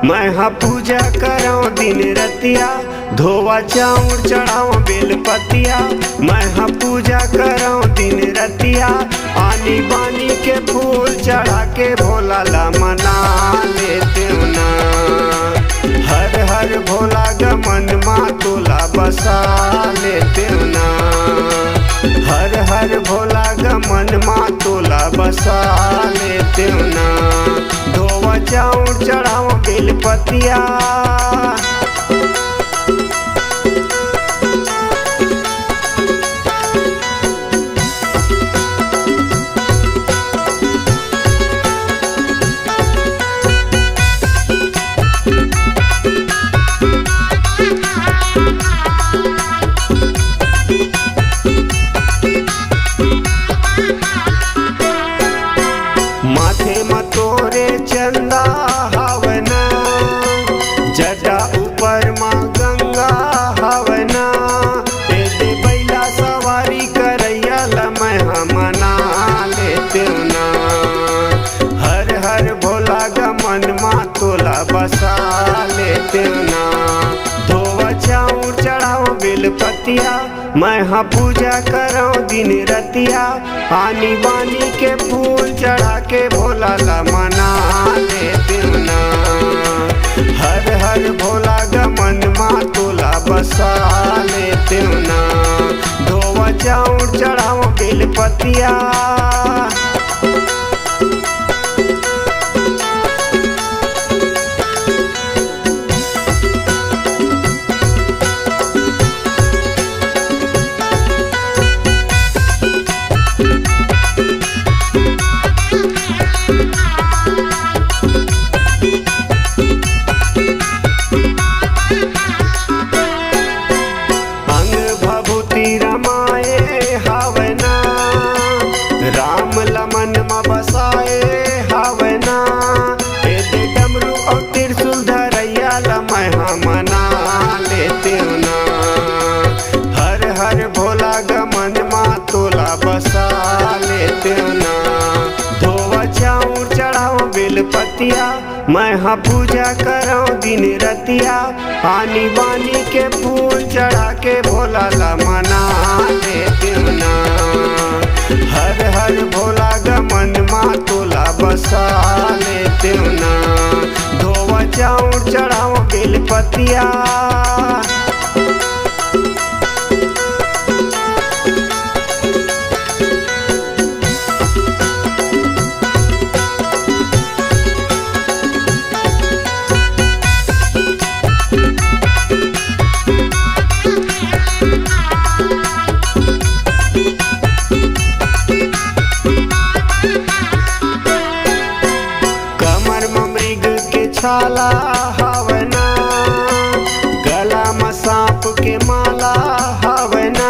मैं हाँ पूजा कराऊं दिन रतिया, धोवा चाउर चढ़ाऊं बेलपतिया। मैं हाँ पूजा कराऊं दिन रतिया, आनी बानी के फूल चढ़ा के भोला ला मना लेते ना। हर हर भोला गमन माँ तोला बसा लेते ना। हर हर भोला गमन माँ तोला बसा लेते ना। धोवा चाउर चढ़ाऊं बेलपतिया। माथे मतोरे चंदा हवना, जटा ऊपर माँ गंगा हवना। दे बैला सवारी करैया मैं मना लेते ना। हर हर भोला गमन माँ तोला बसा लेते ना। धोवा चाउर चढ़ाओ बेलपतिया, मैं हाँ पूजा कराऊं दिन रतिया। आनी बानी के फूल चढ़ा के भोला ला मना लेते ना। हर हर भोला गमन माँ तोला बसा लेते ना। धोवा चाउर चढ़ाओ बेलपतिया। राम लमन में बसाए हवना, दे डमरू और त्रिशूल धरैया मैं मना लेते ना। हर हर भोला गमन माँ तोला बसा लेते ना। धोवा चाउर चढ़ाओ बेलपतिया, मैं हाँ पूजा कराऊं दिन रतिया। आनी बानी के फूल चढ़ा के भोला ला मना लेते ना। हर हर भोला गमन माँ तोला बसा लेते ना। धोवा चाउर चढ़ाओ बेलपतिया। छाला हवना, गला में सांप के माला हवना।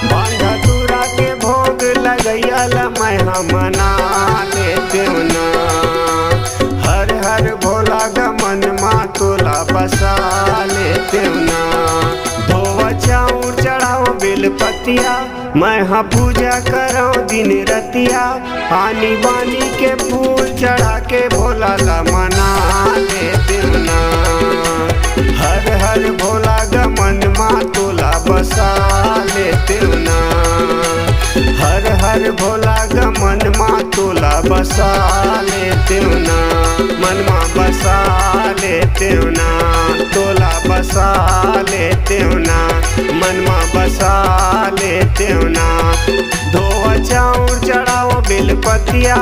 बांधा तुरा के भोग लगैया मैं मना लेते ना। हर हर भोला गमन माँ तोला बसा लेते ना। धोवा चाउर चढ़ाओ बेलपतिया, मैं हाँ पूजा कराऊं दिन रतिया। आनी बानी के फूल चढ़ा के भोला ला मना लेते ना। हर हर भोला गमन माँ तोला बसा लेते ना। हर हर भोला गमन माँ तोला बसा लेते ना। मन माँ बसा लेते ना, तोला बसा लेते ना। मन माँ बसा लेते ना। धोवा चाउर चढ़ाओ बेलपतिया।